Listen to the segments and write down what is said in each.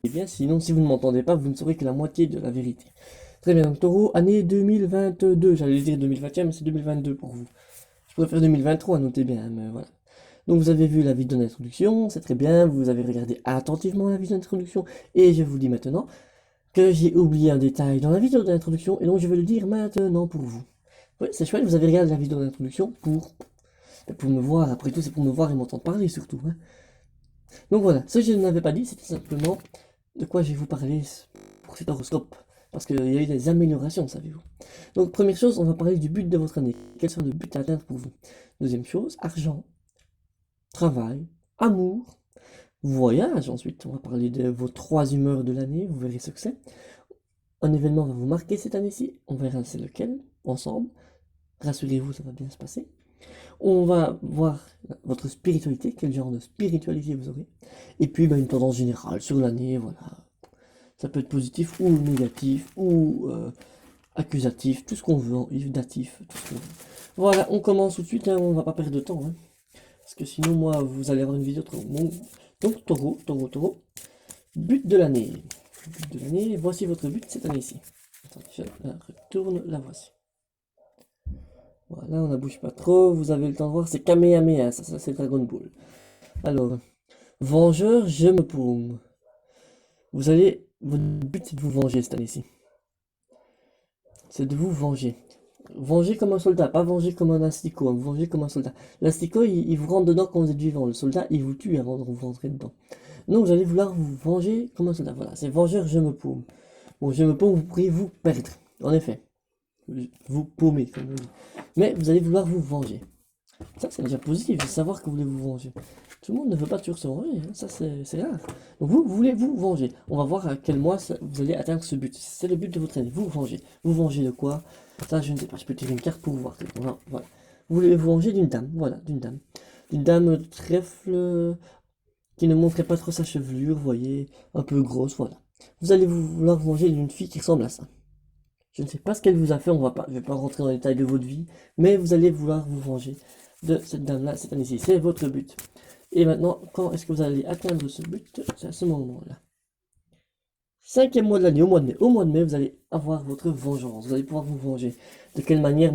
bien, sinon si vous ne m'entendez pas, vous ne saurez que la moitié de la vérité. Très bien, donc Taureau, année 2022, j'allais dire 2021, mais c'est 2022 pour vous. Je pourrais faire 2023, notez bien, mais voilà. Donc vous avez vu la vidéo d'introduction, c'est très bien, vous avez regardé attentivement la vidéo d'introduction, et je vous dis maintenant que j'ai oublié un détail dans la vidéo d'introduction, et donc je vais le dire maintenant pour vous. Oui, c'est chouette, vous avez regardé la vidéo d'introduction pour me voir, après tout c'est pour me voir et m'entendre parler surtout. Hein. Donc voilà, ce que je n'avais pas dit, c'était simplement de quoi je vais vous parler pour cet horoscope. Parce qu'il y a eu des améliorations, savez-vous. Donc première chose, on va parler du but de votre année. Quel sera le but à atteindre pour vous? Deuxième chose, argent, travail, amour, voyage. Ensuite, on va parler de vos 3 humeurs de l'année, vous verrez ce que c'est. Un événement va vous marquer cette année-ci, on verra c'est lequel, ensemble. Rassurez-vous, ça va bien se passer. On va voir votre spiritualité, quel genre de spiritualité vous aurez. Et puis une tendance générale sur l'année, voilà. Ça peut être positif ou négatif ou accusatif, tout ce qu'on veut, datif, tout ce qu'on veut. Voilà, on commence tout de suite, hein, on va pas perdre de temps. Hein, parce que sinon, moi, vous allez avoir une vidéo trop longue. Donc, taureau. But de l'année. But de l'année, voici votre but cette année-ci. Attendez, je la retourne, la voici. Voilà, on ne bouge pas trop, vous avez le temps de voir, c'est Kamehameha, ça c'est Dragon Ball. Alors, vengeur, je me paume. Votre but c'est de vous venger cette année-ci. C'est de vous venger. Venger comme un soldat, pas venger comme un asticot, hein, venger comme un soldat. L'asticot, il vous rentre dedans quand vous êtes vivant, le soldat, il vous tue avant de vous rentrer dedans. Donc vous allez vouloir vous venger comme un soldat, voilà, c'est vengeur, je me paume. Bon, je me paume, vous pourriez vous perdre, en effet. Vous paumer, comme on dit. Mais vous allez vouloir vous venger. Ça, c'est déjà positif, de savoir que vous voulez vous venger. Tout le monde ne veut pas toujours se venger, hein. Ça c'est rare. Donc vous voulez vous venger. On va voir à quel mois vous allez atteindre ce but. C'est le but de votre année, vous venger. Vous venger de quoi? Ça, je ne sais pas, je peux tirer une carte pour vous voir. Voilà. Vous voulez vous venger d'une dame, voilà, d'une dame. D'une dame trèfle qui ne montrait pas trop sa chevelure, vous voyez, un peu grosse, voilà. Vous allez vouloir vous venger d'une fille qui ressemble à ça. Je ne sais pas ce qu'elle vous a fait, je ne vais pas rentrer dans les détails de votre vie, mais vous allez vouloir vous venger de cette dame-là cette année-ci. C'est votre but. Et maintenant, quand est-ce que vous allez atteindre ce but? C'est à ce moment-là. 5e mois de l'année, au mois de mai. Au mois de mai, vous allez avoir votre vengeance. Vous allez pouvoir vous venger. De quelle manière?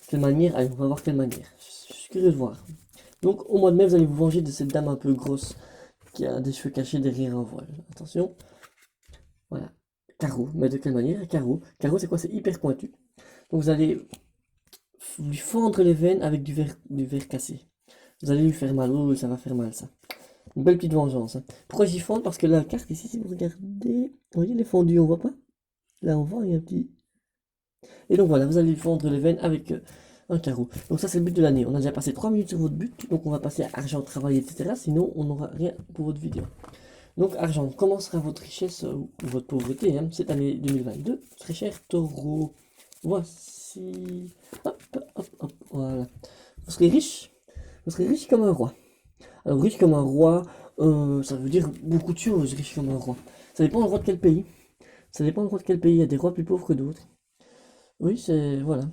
Quelle manière? Allez, on va voir quelle manière. Je suis curieux de voir. Donc, au mois de mai, vous allez vous venger de cette dame un peu grosse qui a des cheveux cachés derrière un voile. Attention. Voilà. Carreau. Mais de quelle manière? Carreau. Carreau, c'est quoi? C'est hyper pointu. Donc, vous allez lui fendre les veines avec du verre cassé. Vous allez lui faire mal. Oh, ça va faire mal, ça. Une belle petite vengeance. Hein. Pourquoi j'y fonde? Parce que la carte ici, si vous regardez, vous voyez les fondus, on voit pas? Là, on voit, il y a un petit... Et donc voilà, vous allez lui fondre les veines avec un carreau. Donc ça, c'est le but de l'année. On a déjà passé 3 minutes sur votre but, donc on va passer à argent, travail, etc. Sinon, on n'aura rien pour votre vidéo. Donc argent, comment sera votre richesse ou votre pauvreté hein, cette année 2022? Très cher taureau. Voici... Hop, hop, hop, voilà. Vous serez riche. Vous serez riche comme un roi. Alors, riche comme un roi, ça veut dire beaucoup de choses, riche comme un roi. Ça dépend du roi de quel pays. Ça dépend du roi de quel pays. Il y a des rois plus pauvres que d'autres. Oui, c'est... Voilà.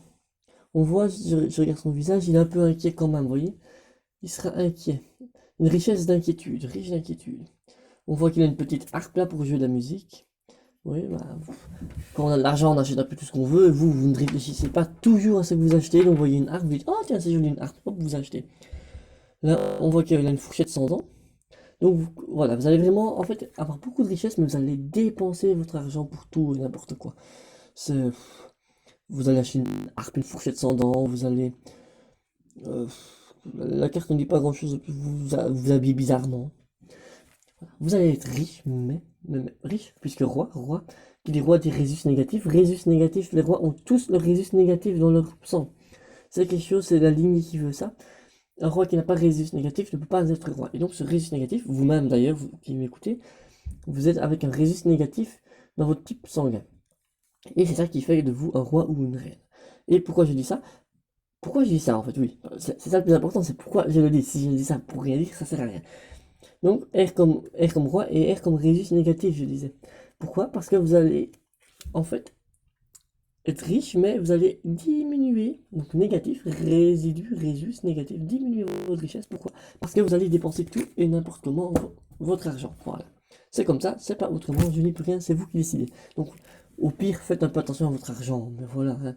On voit, je regarde son visage, il est un peu inquiet quand même, vous voyez? Il sera inquiet. Une richesse d'inquiétude, riche d'inquiétude. On voit qu'il a une petite harpe là pour jouer de la musique. Oui, bah, quand on a de l'argent, on achète un peu tout ce qu'on veut. Vous ne réfléchissez pas toujours à ce que vous achetez. Donc, vous voyez une harpe, vous dites, oh tiens, c'est joli une harpe. Hop, vous achetez. Là, on voit qu'il a une fourchette sans dents. Donc voilà, vous allez vraiment en fait avoir beaucoup de richesses, mais vous allez dépenser votre argent pour tout et n'importe quoi. Vous allez acheter une harpe, une fourchette sans dents, vous allez... euh, la carte ne dit pas grand-chose, vous habillez bizarrement. Vous allez être riche, mais riche, puisque roi, qui dit roi dit résus négatif. Résus négatif, les rois ont tous le résus négatif dans leur sang. C'est quelque chose, c'est la ligne qui veut ça. Un roi qui n'a pas résus négatif ne peut pas être roi. Et donc ce résus négatif, vous-même d'ailleurs, vous qui m'écoutez, vous êtes avec un résus négatif dans votre type sanguin. Et c'est ça qui fait de vous un roi ou une reine. Et pourquoi je dis ça? Pourquoi je dis ça en fait? Oui, c'est ça le plus important, c'est pourquoi je le dis. Si je dis ça pour rien dire, ça sert à rien. Donc R comme roi et R comme résus négatif, je disais. Pourquoi? Parce que vous allez en fait être riche, mais vous allez diminuer, donc négatif, résidu, résus, négatif, diminuer votre richesse. Pourquoi? Parce que vous allez dépenser tout et n'importe comment votre argent. Voilà. C'est comme ça, c'est pas autrement, je n'y peux rien, c'est vous qui décidez. Donc, au pire, faites un peu attention à votre argent, mais voilà, hein.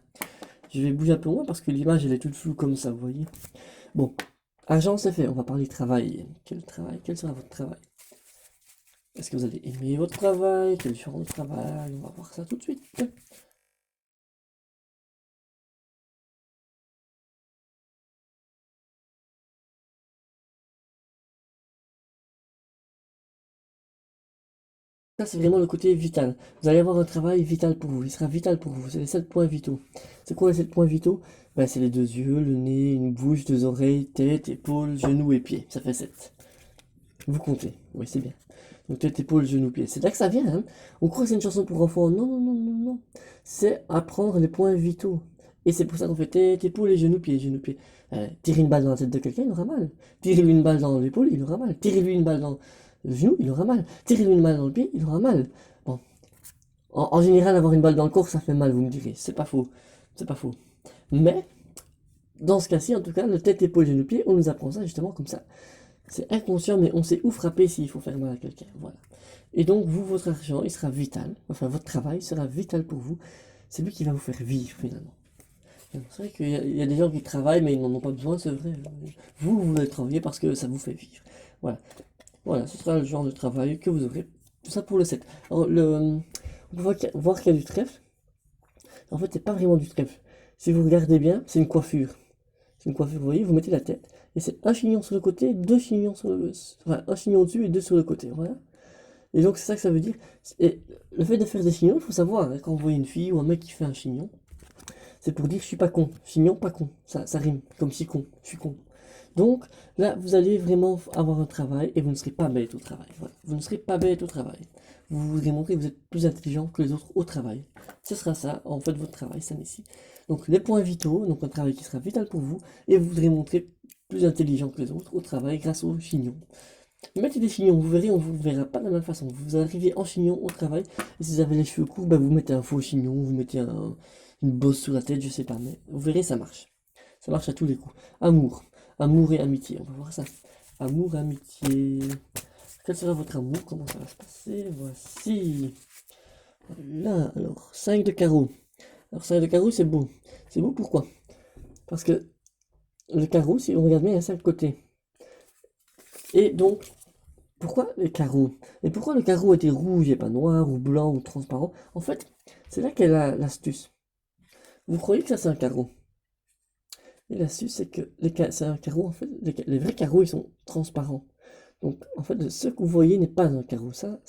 Je vais bouger un peu moins parce que l'image, elle est toute floue comme ça, vous voyez. Bon, argent, c'est fait, on va parler travail. Quel travail? Quel sera votre travail? Est-ce que vous allez aimer votre travail? Quel genre de travail? On va voir ça tout de suite. Ça, c'est vraiment le côté vital. Vous allez avoir un travail vital pour vous. Il sera vital pour vous. C'est les 7 points vitaux. C'est quoi les 7 points vitaux? Ben, c'est les 2 yeux, le nez, une bouche, 2 oreilles, tête, épaules, genoux et pieds. Ça fait 7. Vous comptez. Oui, c'est bien. Donc tête, épaules, genoux, pieds. C'est là que ça vient, hein. On croit que c'est une chanson pour enfants. Non, non, non, non, non. C'est apprendre les points vitaux. Et c'est pour ça qu'on fait tête, épaules et genoux, pieds, genoux, pieds. Tirer une balle dans la tête de quelqu'un, il aura mal. Tirez-lui une balle dans l'épaule, il aura mal. Tirez-lui une balle dans le genou, il aura mal. Tirez-lui une balle dans le pied, il aura mal. Bon. En général, avoir une balle dans le corps, ça fait mal, vous me direz. C'est pas faux. C'est pas faux. Mais, dans ce cas-ci, en tout cas, le tête, épaule, genou, pied, on nous apprend ça justement comme ça. C'est inconscient, mais on sait où frapper s'il faut faire mal à quelqu'un. Voilà. Et donc, vous, votre argent, il sera vital. Enfin, votre travail sera vital pour vous. C'est lui qui va vous faire vivre, finalement. C'est vrai qu'il y a des gens qui travaillent, mais ils n'en ont pas besoin, c'est vrai. Vous, vous voulez travailler parce que ça vous fait vivre. Voilà. Voilà, ce sera le genre de travail que vous aurez. Tout ça pour le 7. Alors, on peut voir qu'il y a du trèfle. En fait, c'est pas vraiment du trèfle. Si vous regardez bien, c'est une coiffure. C'est une coiffure, vous voyez, vous mettez la tête, et c'est un chignon sur le côté, deux chignons sur le... Enfin, un chignon au-dessus et deux sur le côté, voilà. Et donc, c'est ça que ça veut dire. Et le fait de faire des chignons, il faut savoir, hein, quand vous voyez une fille ou un mec qui fait un chignon, c'est pour dire je suis pas con. Chignon, pas con. Ça rime, comme si con, je suis con. Donc, là, vous allez vraiment avoir un travail, et vous ne serez pas bête au travail. Voilà. Vous ne serez pas bête au travail. Vous voudrez montrer que vous êtes plus intelligent que les autres au travail. Ce sera ça, en fait, votre travail, ça ici. Donc, les points vitaux, donc un travail qui sera vital pour vous, et vous voudrez montrer plus intelligent que les autres au travail grâce aux chignons. Mettez des chignons, vous verrez, on vous verra pas de la même façon. Vous arrivez en chignon au travail, et si vous avez les cheveux courts, ben vous mettez un faux chignon, vous mettez une bosse sur la tête, je sais pas, mais vous verrez, ça marche. Ça marche à tous les coups. Amour. Amour et amitié, on va voir ça. Amour, amitié. Quel sera votre amour? Comment ça va se passer? Voici. Là, alors, 5 de carreau. Alors, 5 de carreau, c'est beau. C'est beau pourquoi? Parce que le carreau, si on regarde bien, il y a 5 côtés. Et donc, pourquoi les carreaux? Et pourquoi le carreau était rouge et pas noir ou blanc ou transparent? En fait, c'est là qu'est l'astuce. Vous croyez que ça c'est un carreau? Et l'astuce c'est que c'est un carreau, en fait, les vrais carreaux ils sont transparents. Donc en fait, ce que vous voyez n'est pas un carreau. Ça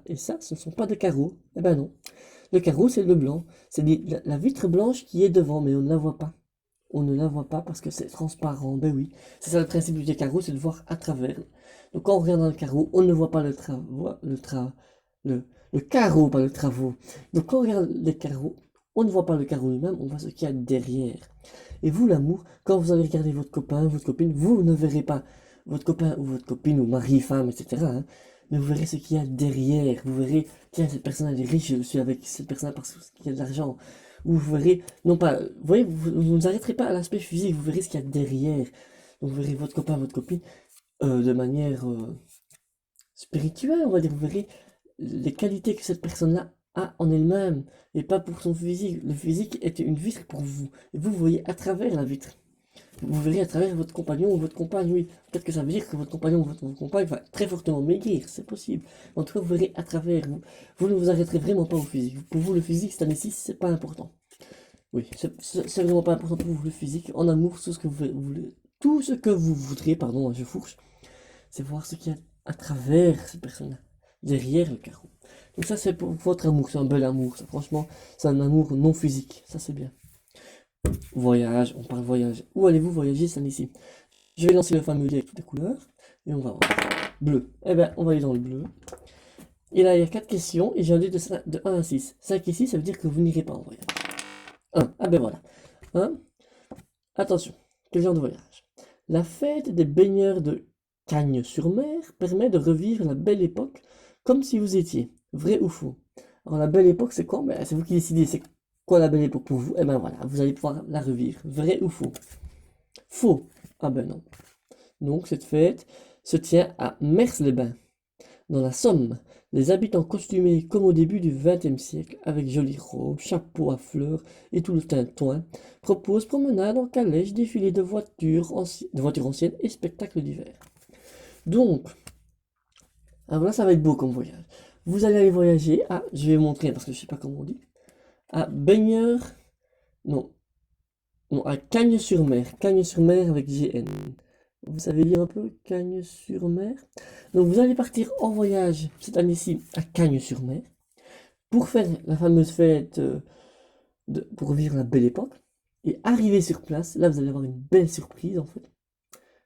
et ça, ce ne sont pas des carreaux. Eh ben non. Le carreau c'est le blanc. C'est la vitre blanche qui est devant, mais on ne la voit pas. On ne la voit pas parce que c'est transparent. Ben oui, c'est ça le principe du carreau, c'est de voir à travers. Donc quand on regarde dans le carreau, on ne voit pas le carreau, pas le travaux. Donc quand on regarde les carreaux, on ne voit pas le carreau lui-même, on voit ce qu'il y a derrière. Et vous, l'amour, quand vous allez regarder votre copain, votre copine, vous ne verrez pas votre copain ou votre copine ou mari, femme, etc., hein, mais vous verrez ce qu'il y a derrière. Vous verrez, tiens, cette personne elle est riche, je suis avec cette personne parce qu'il y a de l'argent. Ou vous verrez, non pas, vous voyez, vous ne arrêterez pas à l'aspect physique, vous verrez ce qu'il y a derrière. Donc vous verrez votre copain, votre copine, de manière spirituelle, on va dire. Vous verrez les qualités que cette personne-là a en elle-même, et pas pour son physique. Le physique est une vitre pour vous, et vous voyez à travers la vitre. Vous verrez à travers votre compagnon ou votre compagne, oui. Peut-être que ça veut dire que votre compagnon ou votre compagne va très fortement maigrir, c'est possible. En tout cas, vous verrez à travers vous. Vous ne vous arrêterez vraiment pas au physique. Pour vous, le physique, cette année-ci, c'est pas important. Oui, c'est vraiment pas important pour vous, le physique. En amour, tout ce que vous voulez, tout ce que vous voudrez, pardon, je fourche, c'est voir ce qu'il y a à travers cette personne-là, derrière le carreau. Donc ça, c'est pour votre amour, c'est un bel amour, ça, franchement, c'est un amour non physique, ça c'est bien. Voyage, on parle voyage. Où allez-vous voyager cette année-ci? Je vais lancer le fameux dé avec toutes les couleurs, et on va voir. Bleu. Eh ben, on va aller dans le bleu. Et là, il y a 4 questions, et j'ai un dé de 1 à 6. 5 et 6, ça veut dire que vous n'irez pas en voyage. 1. Ah ben voilà. 1. Attention, quel genre de voyage? La fête des baigneurs de Cagnes-sur-Mer permet de revivre la belle époque comme si vous étiez. Vrai ou faux? Alors la belle époque, c'est quoi? Ben, c'est vous qui décidez. C'est quoi la belle époque pour vous? Eh ben voilà, vous allez pouvoir la revivre. Vrai ou faux? Faux. Ah ben non. Donc cette fête se tient à Mers-les-Bains. Dans la Somme, les habitants costumés comme au début du XXe siècle, avec jolies robes, chapeaux à fleurs et tout le tintouin, proposent promenades en calèche, défilés de voitures anciennes et spectacles d'hiver. Donc, alors là, ça va être beau comme voyage. Vous allez aller voyager à, je vais vous montrer parce que je sais pas comment on dit, à Baigneurs, non, non, à Cagnes-sur-Mer, Cagnes-sur-Mer avec GN. Vous savez lire un peu Cagnes-sur-Mer? Donc vous allez partir en voyage cette année-ci à Cagnes-sur-Mer pour faire la fameuse fête pour vivre la belle époque. Et arriver sur place, là vous allez avoir une belle surprise en fait.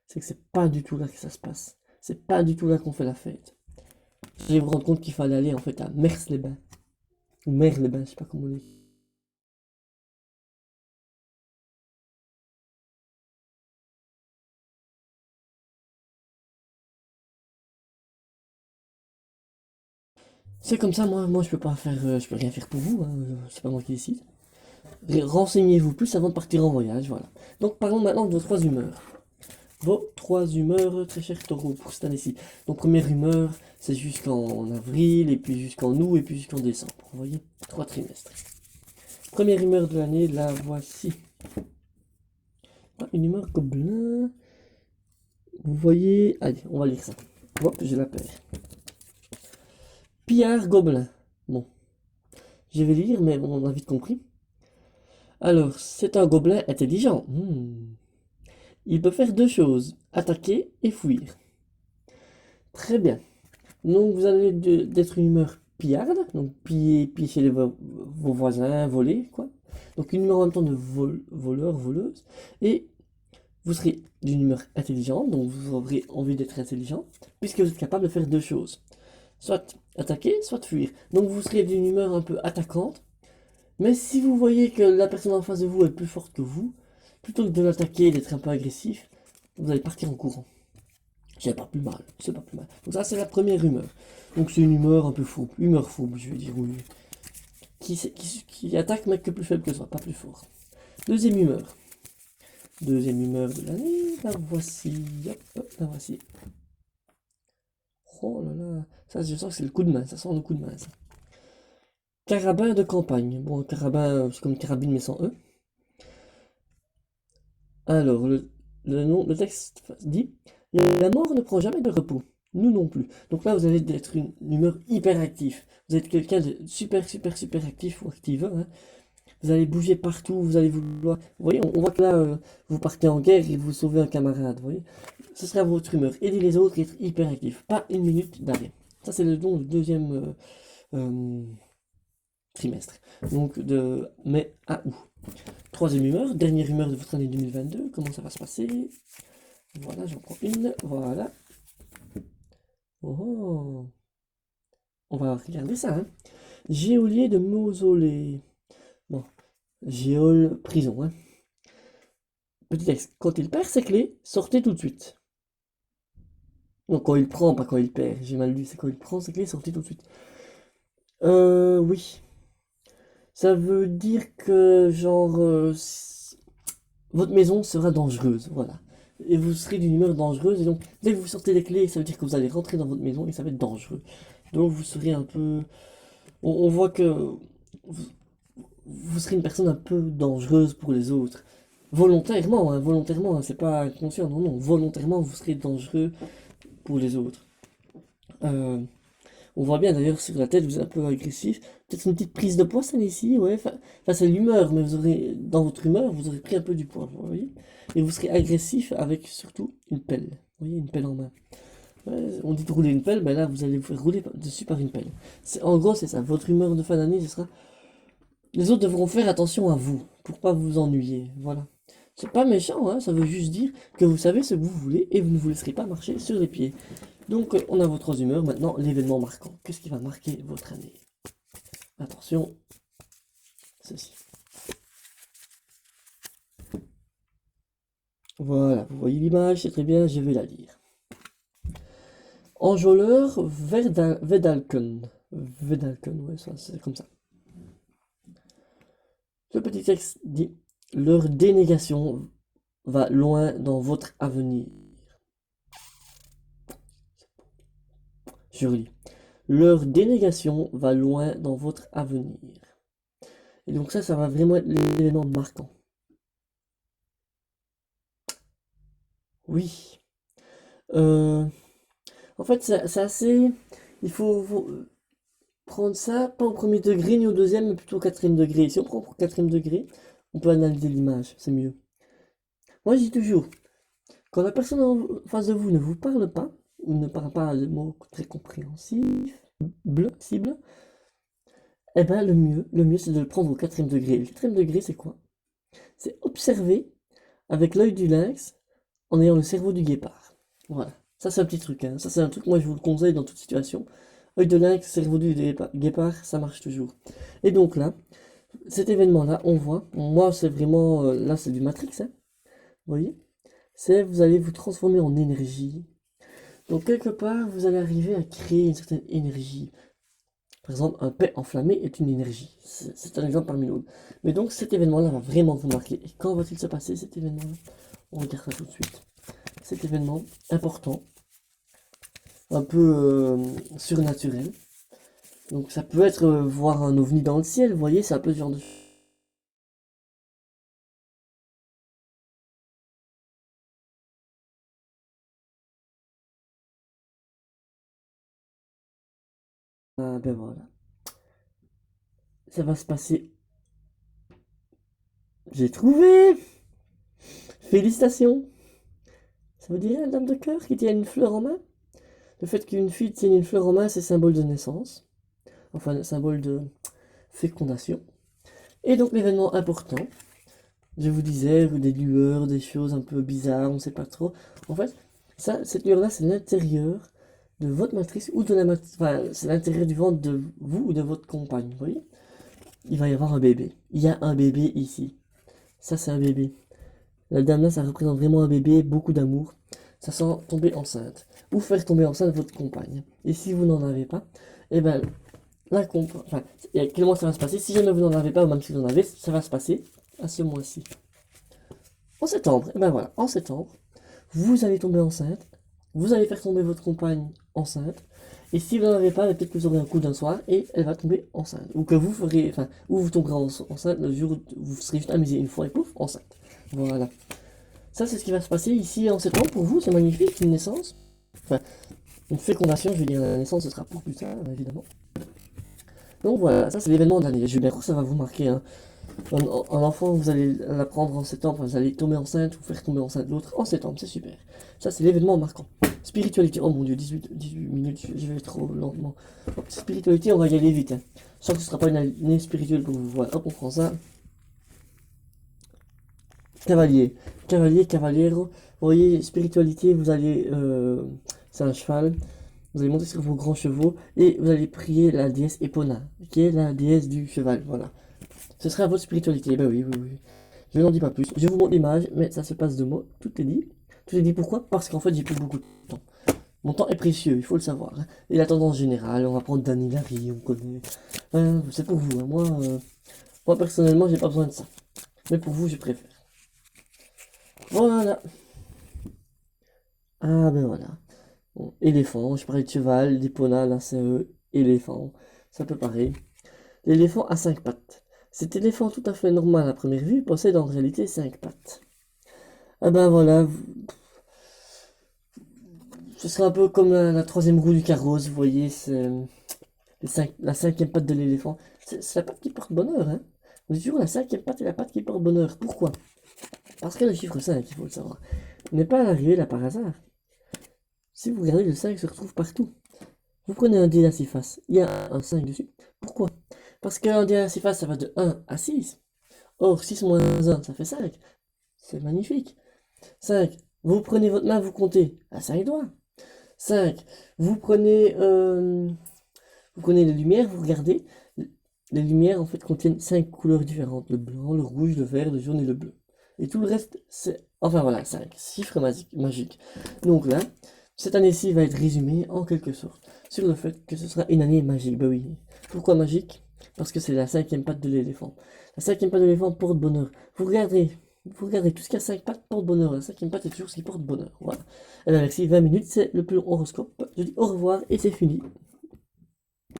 C'est que c'est pas du tout là que ça se passe. C'est pas du tout là qu'on fait la fête. Vous allez vous rendre compte qu'il fallait aller en fait à Mers-les-Bains. Ou Mer-les-Bains, je sais pas comment on dit. C'est comme ça, moi je peux pas faire, je peux rien faire pour vous, hein, c'est pas moi qui décide. Renseignez-vous plus avant de partir en voyage, voilà. Donc parlons maintenant de vos trois humeurs. Vos trois humeurs, très chers taureaux, pour cette année-ci. Donc première humeur, c'est jusqu'en avril, et puis jusqu'en août, et puis jusqu'en décembre. Vous voyez, trois trimestres. Première humeur de l'année, la voici. Ah, une humeur gobelin. Vous voyez, allez, on va lire ça. Hop, je la perds. Pillard gobelin. Bon, je vais lire, mais bon, on a vite compris. Alors, c'est un gobelin intelligent. Il peut faire deux choses, attaquer et fuir. Très bien. Donc vous allez d'être une humeur pillarde, donc piller chez vos voisins, voler, quoi. Donc une humeur en même temps de voleur, voleuse. Et vous serez d'une humeur intelligente, donc vous aurez envie d'être intelligent, puisque vous êtes capable de faire deux choses. Soit attaquer, soit fuir. Donc vous serez d'une humeur un peu attaquante, mais si vous voyez que la personne en face de vous est plus forte que vous, plutôt que de l'attaquer et d'être un peu agressif, vous allez partir en courant. C'est pas plus mal, c'est pas plus mal. Donc ça c'est la première humeur. Donc c'est une humeur un peu fourbe, humeur fourbe je vais dire, oui. Qui attaque mais que plus faible que soi, pas plus fort. Deuxième humeur. Deuxième humeur de l'année, la voici, hop, la voici. Oh là là, ça je sens que c'est le coup de main, ça sent le coup de main ça. Carabin de campagne. Bon, carabin, c'est comme carabine mais sans E. Alors, le texte dit, la mort ne prend jamais de repos. Nous non plus. Donc là, vous allez être une humeur hyper active. Vous êtes quelqu'un de super actif ou active, hein. Vous allez bouger partout, vous allez vouloir... Vous voyez, on voit que là, vous partez en guerre et vous sauvez un camarade, vous voyez. Ce sera votre humeur. Aider les autres et être hyper actif. Pas une minute d'arrêt. Ça, c'est le don du deuxième euh, trimestre. Donc de mai à août. Troisième humeur, dernière humeur de votre année 2022. Comment ça va se passer? Voilà, j'en prends une. Voilà. Oh, on va regarder ça, hein. Geôlier de mausolée. Bon, géole, prison, hein. Petit texte. Quand il perd ses clés, sortez tout de suite. Non, quand il prend, pas quand il perd. J'ai mal lu, c'est quand il prend ses clés, sortez tout de suite. Oui. Ça veut dire que, genre, votre maison sera dangereuse, voilà. Et vous serez d'une humeur dangereuse, et donc, dès que vous sortez les clés, ça veut dire que vous allez rentrer dans votre maison, et ça va être dangereux. Donc, vous serez un peu... On voit que vous, vous serez une personne un peu dangereuse pour les autres. Volontairement, hein, c'est pas inconscient, non, non. Volontairement, vous serez dangereux pour les autres. Euh, on voit bien d'ailleurs sur la tête, vous êtes un peu agressif. Peut-être une petite prise de poids, ça ici, ouais. Enfin, c'est l'humeur, mais vous aurez, dans votre humeur, vous aurez pris un peu du poids, vous voyez. Et vous serez agressif avec surtout une pelle. Vous voyez, une pelle en main. Ouais, on dit de rouler une pelle, ben là, vous allez vous faire rouler dessus par une pelle. En gros, c'est ça. Votre humeur de fin d'année, ce sera. Les autres devront faire attention à vous, pour pas vous ennuyer. Voilà. C'est pas méchant, hein, ça veut juste dire que vous savez ce que vous voulez et vous ne vous laisserez pas marcher sur les pieds. Donc, on a vos trois humeurs. Maintenant, l'événement marquant. Qu'est-ce qui va marquer votre année? Attention, ceci. Voilà, vous voyez l'image, c'est très bien, je vais la lire. Enjôleur Vedalken. Vedalken, ouais, ça, c'est comme ça. Ce petit texte dit, leur dénégation va loin dans votre avenir. Je relis. Leur dénégation va loin dans votre avenir. Et donc ça va vraiment être l'événement marquant. Oui. En fait, c'est assez... Il faut prendre ça, pas au premier degré ni au deuxième, mais plutôt au quatrième degré. Si on prend pour quatrième degré, on peut analyser l'image, c'est mieux. Moi, je dis toujours, quand la personne en face de vous ne vous parle pas, ou ne parle pas de mots très compréhensifs, cible, eh ben le mieux c'est de le prendre au quatrième degré. Le quatrième degré, c'est quoi? C'est observer avec l'œil du lynx en ayant le cerveau du guépard. Voilà. Ça, c'est un petit truc, hein. Ça, c'est un truc, moi, je vous le conseille dans toute situation. Œil de lynx, cerveau du guépard, ça marche toujours. Et donc là, cet événement-là, on voit, moi, c'est vraiment, là, c'est du Matrix, hein. Vous voyez? C'est, vous allez vous transformer en énergie. Donc, quelque part, vous allez arriver à créer une certaine énergie. Par exemple, un paix enflammé est une énergie. C'est un exemple parmi d'autres. Mais donc, cet événement-là va vraiment vous marquer. Et quand va-t-il se passer, cet événement-là? On regarde ça tout de suite. Cet événement important, un peu surnaturel. Donc ça peut être voir un ovni dans le ciel, vous voyez, c'est un peu ce genre de... Ah ben voilà. Ça va se passer. J'ai trouvé! Félicitations! Ça veut dire la dame de cœur qui tient une fleur en main? Le fait qu'une fille tienne une fleur en main, c'est symbole de naissance. Enfin, symbole de fécondation. Et donc l'événement important, je vous disais, des lueurs, des choses un peu bizarres, on ne sait pas trop. En fait, ça, cette lueur-là, c'est l'intérieur de votre matrice ou de la matrice. Enfin, c'est l'intérieur du ventre de vous ou de votre compagne, vous voyez? Il va y avoir un bébé. Il y a un bébé ici. Ça, c'est un bébé. La dame là, ça représente vraiment un bébé, beaucoup d'amour. Ça sent tomber enceinte. Ou faire tomber enceinte votre compagne. Et si vous n'en avez pas, eh ben, enfin, et à quel mois ça va se passer? Si jamais vous n'en avez pas, ou même si vous en avez, ça va se passer à ce mois-ci. En septembre, et ben voilà, en septembre, vous allez tomber enceinte, vous allez faire tomber votre compagne enceinte, et si vous n'en avez pas, peut-être que vous aurez un coup d'un soir et elle va tomber enceinte. Ou que vous ferez, enfin, ou vous tomberez enceinte le jour où vous serez juste amusé une fois et pouf, enceinte. Voilà. Ça, c'est ce qui va se passer ici en septembre pour vous, c'est magnifique, une naissance. Enfin, une fécondation, je veux dire, la naissance, ce sera pour plus tard, évidemment. Donc voilà, ça c'est l'événement de l'année. Je vais bien croire que ça va vous marquer, hein. Un enfant, vous allez l'apprendre en septembre, vous allez tomber enceinte ou faire tomber enceinte l'autre en septembre, c'est super. Ça, c'est l'événement marquant. Spiritualité, oh mon dieu, 18 minutes, je vais trop lentement. Hop, spiritualité, on va y aller vite, hein. Je sens que ce sera pas une année spirituelle pour vous. Voilà, hop, on prend ça. Cavalier, cavalier, cavaliero. Vous voyez, spiritualité, vous allez, c'est un cheval. Vous allez monter sur vos grands chevaux et vous allez prier la déesse Epona, qui est la déesse du cheval. Voilà. Ce sera votre spiritualité. Ben oui, oui, oui. Je n'en dis pas plus. Je vous montre l'image, mais ça se passe de mots. Tout est dit. Tout est dit pourquoi? Parce qu'en fait, j'ai plus beaucoup de temps. Mon temps est précieux, il faut le savoir, hein. Et la tendance générale, on va prendre Dani Larry, on connaît. C'est pour vous, hein. Moi, personnellement, j'ai pas besoin de ça. Mais pour vous, je préfère. Voilà. Ah ben voilà. Bon, éléphant, je parlais de cheval, d'épona, là c'est éléphant. Ça peut pareil. L'éléphant a 5 pattes. Cet éléphant tout à fait normal à première vue possède en réalité 5 pattes. Ah ben voilà, ce serait un peu comme la troisième roue du carrosse, vous voyez, c'est la cinquième patte de l'éléphant. C'est la patte qui porte bonheur, hein. On dit toujours la cinquième patte est la patte qui porte bonheur. Pourquoi? Parce que le chiffre 5, il faut le savoir, n'est pas arrivé là par hasard. Si vous regardez, le 5 se retrouve partout. Vous prenez un dé à 6 faces, il y a un 5 dessus. Pourquoi? Parce qu'un dé à 6 faces, ça va de 1 à 6. Or, 6 moins 1, ça fait 5. C'est magnifique. 5. Vous prenez votre main, vous comptez à 5 doigts. 5. Vous prenez les lumières, vous regardez. Les lumières, en fait, contiennent 5 couleurs différentes. Le blanc, le rouge, le vert, le jaune et le bleu. Et tout le reste, c'est... Enfin voilà, 5. Chiffre magique. Donc là, cette année-ci va être résumée, en quelque sorte, sur le fait que ce sera une année magique. Ben oui. Pourquoi magique? Parce que c'est la cinquième patte de l'éléphant. La cinquième patte de l'éléphant porte bonheur. Vous regardez, tout ce qui a 5 pattes porte bonheur. La cinquième patte est toujours ce qui porte bonheur. Voilà. Et bien merci, 20 minutes, c'est le plus long horoscope Je dis au revoir et c'est fini.